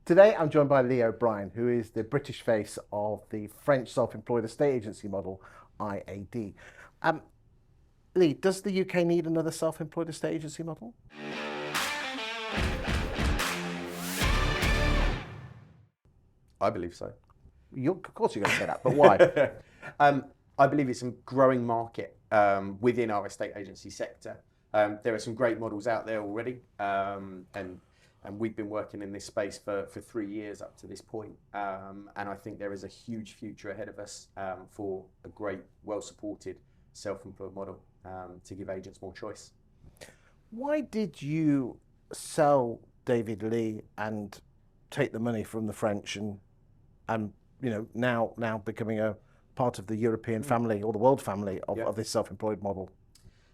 Today I'm joined by Lee O'Brien, who is the British face of the French self-employed estate agency model, IAD. Um, Lee, does the UK need another self-employed estate agency model? I believe so. Of course you're going to say that, but why? I believe it's a growing market within our estate agency sector. There are some great models out there already, and we've been working in this space for 3 years up to this point. And I think there is a huge future ahead of us for a great, well-supported self-employed model to give agents more choice. Why did you sell David Lee and take the money from the French and now becoming a part of the European family or the world family of this self-employed model?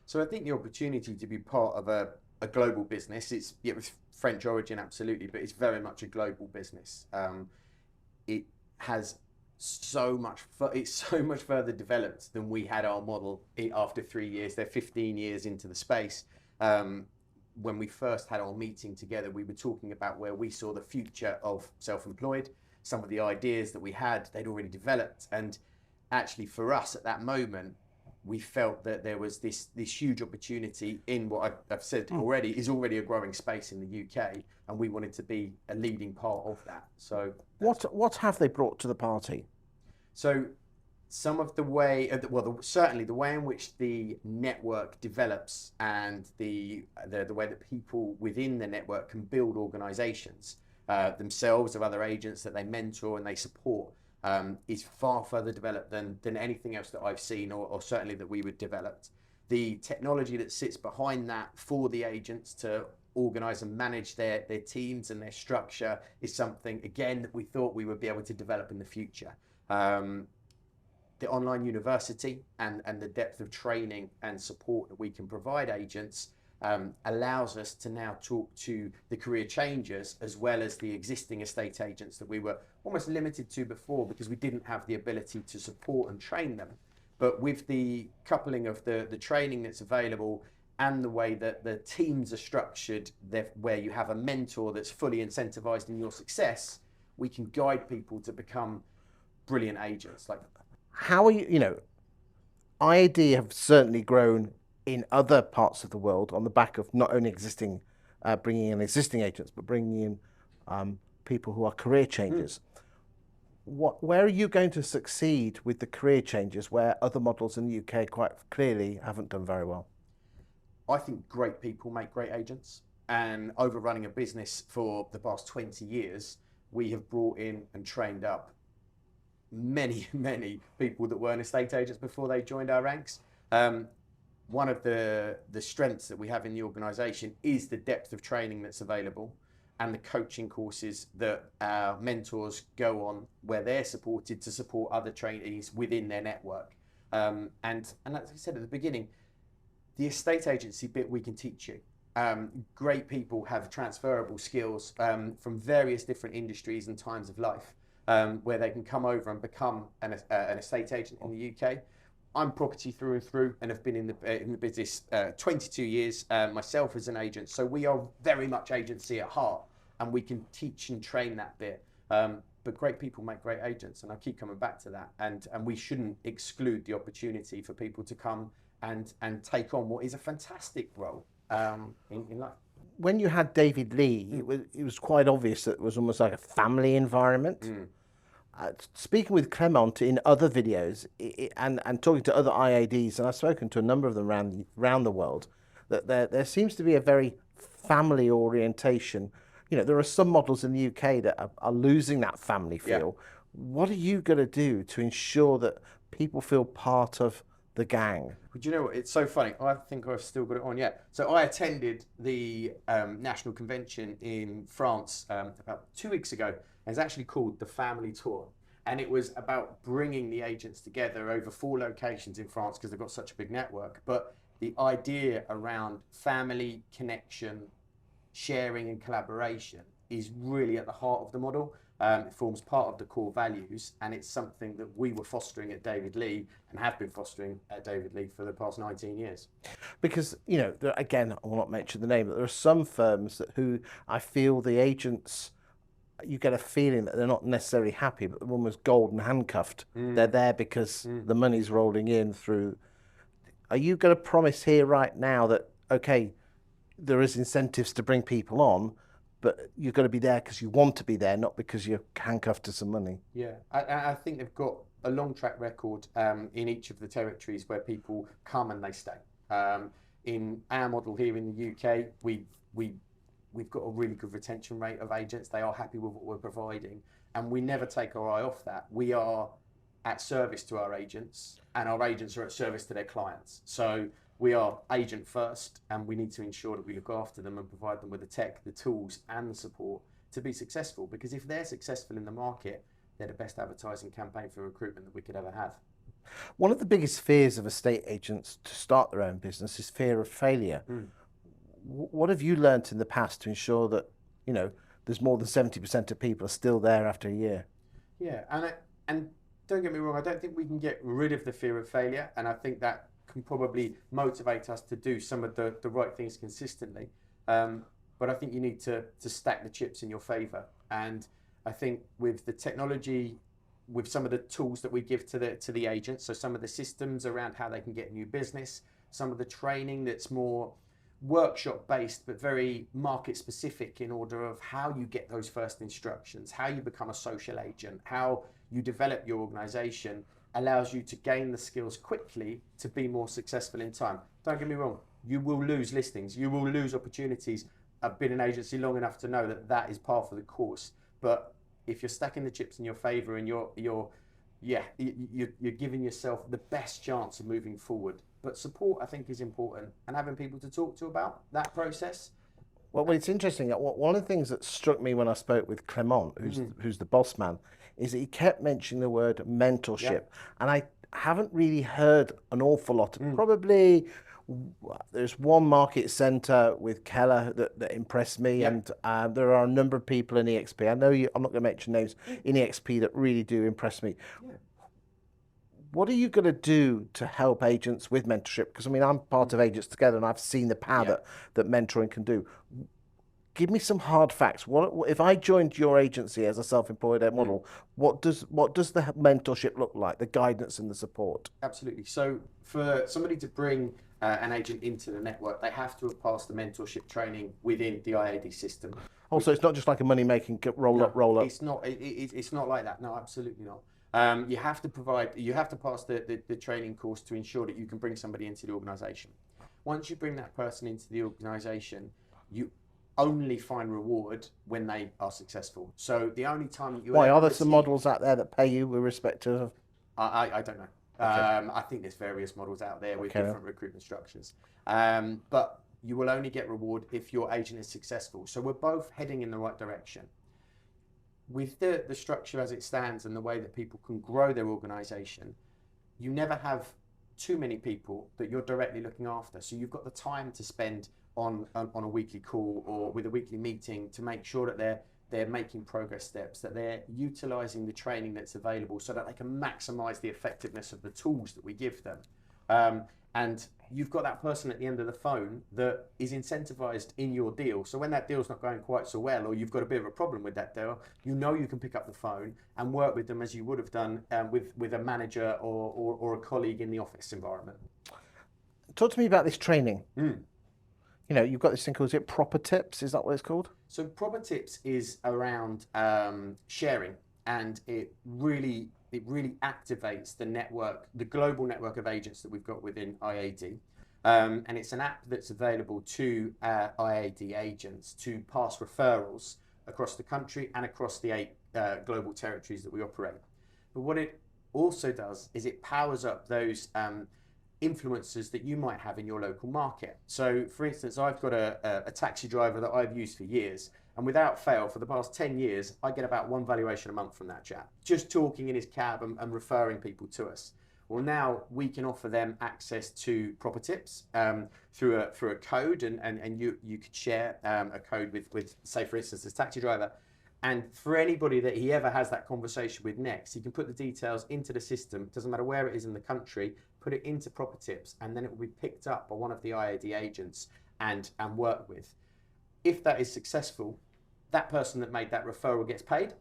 So I think the opportunity to be part of a global business, it's with French origin, absolutely, but it's very much a global business. It has it's so much further developed than we had our model after 3 years. They're 15 years into the space. When we first had our meeting together, we were talking about where we saw the future of self-employed. Some of the ideas that we had, they'd already developed. And actually for us at that moment, we felt that there was this huge opportunity in what I've said already is already a growing space in the UK, and we wanted to be a leading part of that. So what have they brought to the party? So some of the way, certainly the way in which the network develops and the way that people within the network can build organisations themselves, of other agents that they mentor and they support, is far further developed than anything else that I've seen or certainly that we would develop. The technology that sits behind that for the agents to organise and manage their teams and their structure is something, again, that we thought we would be able to develop in the future. The online university and the depth of training and support that we can provide agents allows us to now talk to the career changers as well as the existing estate agents that we were almost limited to before because we didn't have the ability to support and train them. But with the coupling of the training that's available and the way that the teams are structured, where you have a mentor that's fully incentivized in your success, we can guide people to become brilliant agents. How are IAD have certainly grown in other parts of the world on the back of not only bringing in existing agents, but bringing in people who are career changers. Where are you going to succeed with the career changes where other models in the UK quite clearly haven't done very well? I think great people make great agents, and over running a business for the past 20 years, we have brought in and trained up many people that weren't estate agents before they joined our ranks. One of the strengths that we have in the organisation is the depth of training that's available and the coaching courses that our mentors go on where they're supported to support other trainees within their network. And as I said at the beginning, the estate agency bit we can teach you. Great people have transferable skills from various different industries and times of life where they can come over and become an estate agent in the UK. I'm property through and through and have been in the business 22 years myself as an agent. So we are very much agency at heart, and we can teach and train that bit. But great people make great agents, and I keep coming back to that. And we shouldn't exclude the opportunity for people to come and take on what is a fantastic role in life. When you had David Lee, it was quite obvious that it was almost like a family environment. Speaking with Clément in other videos and talking to other IADs, and I've spoken to a number of them around the world, that there seems to be a very family orientation. There are some models in the UK that are losing that family feel. Yeah. What are you going to do to ensure that people feel part of the gang? But you know what? It's so funny. I think I've still got it on. Yeah. So I attended the national convention in France about 2 weeks ago. It's actually called the Family Tour. And it was about bringing the agents together over 4 locations in France because they've got such a big network. But the idea around family connection, sharing and collaboration is really at the heart of the model. It forms part of the core values, and it's something that we were fostering at David Lee and have been fostering at David Lee for the past 19 years. Because, again, I will not mention the name, but there are some firms who I feel the agents you get a feeling that they're not necessarily happy, but the woman's golden handcuffed. They're there because the money's rolling in through. Are you going to promise here right now that, okay, there is incentives to bring people on, but you're going to be there because you want to be there, not because you're handcuffed to some money? Yeah, I think they've got a long track record in each of the territories where people come and they stay. In our model here in the UK, we've got a really good retention rate of agents. They are happy with what we're providing, and we never take our eye off that. We are at service to our agents, and our agents are at service to their clients. So we are agent first, and we need to ensure that we look after them and provide them with the tech, the tools, and the support to be successful. Because if they're successful in the market, they're the best advertising campaign for recruitment that we could ever have. One of the biggest fears of estate agents to start their own business is fear of failure. What have you learnt in the past to ensure that, there's more than 70% of people are still there after a year? Yeah, and don't get me wrong, I don't think we can get rid of the fear of failure, and I think that can probably motivate us to do some of the right things consistently. But I think you need to stack the chips in your favour. And I think with the technology, with some of the tools that we give to the agents, so some of the systems around how they can get new business, some of the training that's more workshop based but very market specific in order of how you get those first instructions, how you become a social agent, how you develop your organisation, allows you to gain the skills quickly to be more successful in time. Don't get me wrong, you will lose listings, you will lose opportunities. I've been an agency long enough to know that that is part of the course. But if you're stacking the chips in your favour and you're giving yourself the best chance of moving forward. But support, I think, is important, and having people to talk to about that process. Well, it's interesting. One of the things that struck me when I spoke with Clément, who's the boss man, is that he kept mentioning the word mentorship. And I haven't really heard an awful lot. Probably there's one market centre with Keller that impressed me, and there are a number of people in EXP. I know I'm not going to mention names in EXP that really do impress me. What are you going to do to help agents with mentorship? Because I'm part of Agents Together, and I've seen the power that mentoring can do. Give me some hard facts. What if I joined your agency as a self-employed model? What does the mentorship look like? The guidance and the support. Absolutely. So for somebody to bring an agent into the network, they have to have passed the mentorship training within the IAD system. Also, it's not just like a money-making roll up. It's not. It's not like that. No, absolutely not. You have to pass the training course to ensure that you can bring somebody into the organisation. Once you bring that person into the organisation, you only find reward when they are successful. So the only time that you are there some models out there that pay you with respect to? I don't know. Okay. I think there's various models out there with different recruitment structures. But you will only get reward if your agent is successful. So we're both heading in the right direction. With the structure as it stands and the way that people can grow their organisation, you never have too many people that you're directly looking after. So you've got the time to spend on a weekly call or with a weekly meeting to make sure that they're making progress steps, that they're utilising the training that's available so that they can maximise the effectiveness of the tools that we give them. And you've got that person at the end of the phone that is incentivized in your deal. So when that deal's not going quite so well, or you've got a bit of a problem with that deal, you can pick up the phone and work with them as you would have done with a manager or a colleague in the office environment. Talk to me about this training. You've got this thing called, is it Proper Tips? Is that what it's called? So Proper Tips is around sharing, and it really activates the network, the global network of agents that we've got within IAD. And it's an app that's available to IAD agents to pass referrals across the country and across the 8 global territories that we operate. But what it also does is it powers up those influencers that you might have in your local market. So for instance, I've got a taxi driver that I've used for years, and without fail, for the past 10 years, I get about 1 valuation a month from that chap, just talking in his cab and referring people to us. Well, now we can offer them access to Proper Tips through a code, and you could share a code with, say, for instance, this taxi driver. And for anybody that he ever has that conversation with next, he can put the details into the system, doesn't matter where it is in the country, put it into Proper Tips, and then it will be picked up by one of the IAD agents and worked with. If that is successful, that person that made that referral gets paid.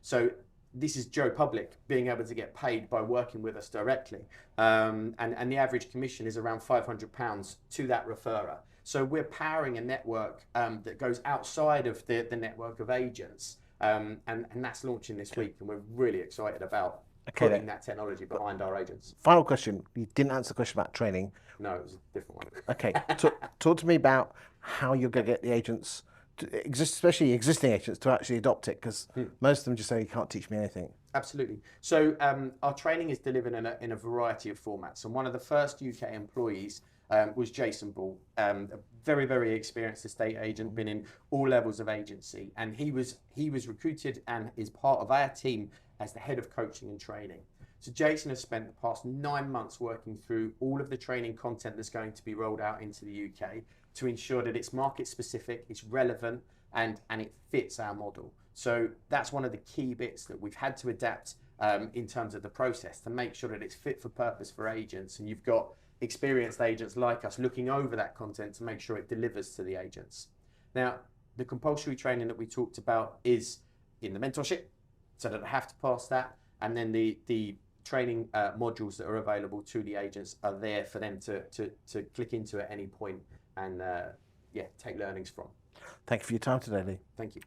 So this is Joe Public being able to get paid by working with us directly. And the average commission is around £500 to that referrer. So we're powering a network that goes outside of the network of agents. And that's launching this week. And we're really excited about putting that technology behind our agents. Final question. You didn't answer the question about training. No, it was a different one. Okay. Talk to me about how you're going to get the agents, especially existing agents, to actually adopt it, because most of them just say, you can't teach me anything. Absolutely. So our training is delivered in a variety of formats. And one of the first UK employees was Jason Ball, a very, very experienced estate agent, been in all levels of agency. And he was recruited and is part of our team as the head of coaching and training. So Jason has spent the past 9 months working through all of the training content that's going to be rolled out into the UK to ensure that it's market specific, it's relevant, and it fits our model. So that's one of the key bits that we've had to adapt in terms of the process to make sure that it's fit for purpose for agents. And you've got experienced agents like us looking over that content to make sure it delivers to the agents. Now, the compulsory training that we talked about is in the mentorship, so that they have to pass that. And then the training modules that are available to the agents are there for them to click into at any point and take learnings from. Thank you for your time today, Lee. Thank you.